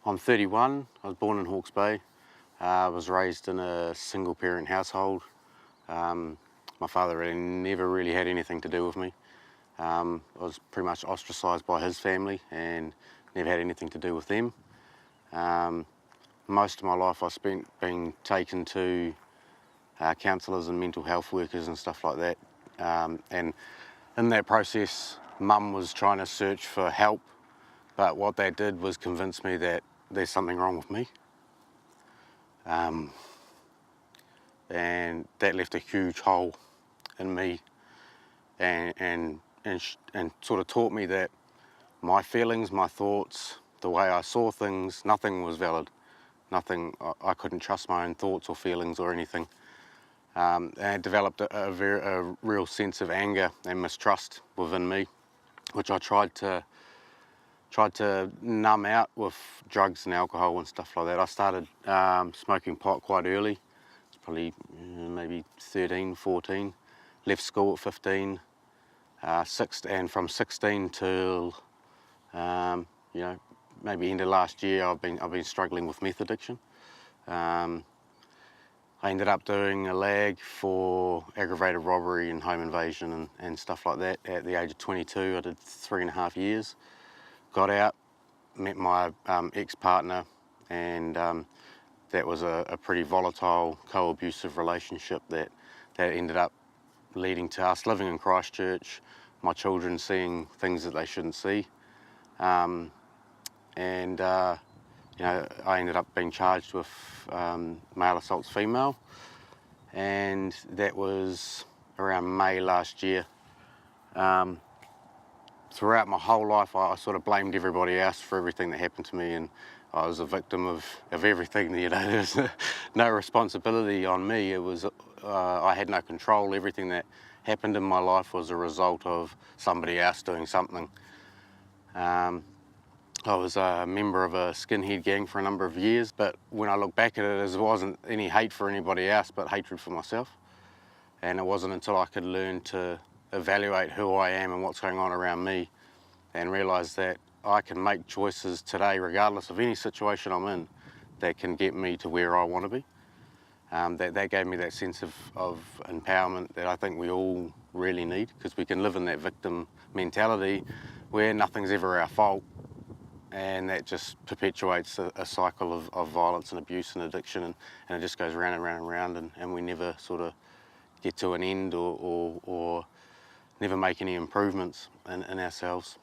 I'm 31, I was born in Hawke's Bay. I was raised in a single parent household. My father never really had anything to do with me. I was pretty much ostracised by his family and never had anything to do with them. Most of my life I spent being taken to counsellors and mental health workers and stuff like that. And in that process, Mum was trying to search for help, but what that did was convince me that there's something wrong with me. And that left a huge hole in me and sort of taught me that my feelings, my thoughts, the way I saw things, nothing was valid. Nothing, I couldn't trust my own thoughts or feelings or anything. And it developed a real sense of anger and mistrust within me, which I tried to numb out with drugs and alcohol and stuff like that. I started smoking pot quite early. It's probably maybe 13, 14. Left school at 15. And from 16 till maybe end of last year, I've been struggling with meth addiction. I ended up doing a lag for aggravated robbery and home invasion and stuff like that at the age of 22. I did 3.5 years. Got out, met my ex-partner, and that was a pretty volatile, co-abusive relationship that ended up leading to us living in Christchurch, my children seeing things that they shouldn't see. I ended up being charged with male assaults female, and that was around May last year. Throughout my whole life, I sort of blamed everybody else for everything that happened to me, and I was a victim of everything. There's no responsibility on me. It was I had no control. Everything that happened in my life was a result of somebody else doing something. I was a member of a skinhead gang for a number of years, but when I look back at it, it wasn't any hate for anybody else, but hatred for myself. And it wasn't until I could learn to evaluate who I am and what's going on around me and realise that I can make choices today, regardless of any situation I'm in, that can get me to where I want to be. That gave me that sense of empowerment that I think we all really need, because we can live in that victim mentality where nothing's ever our fault, and that just perpetuates a cycle of violence and abuse and addiction, and it just goes round and round and round, and we never sort of get to an end or never make any improvements in ourselves.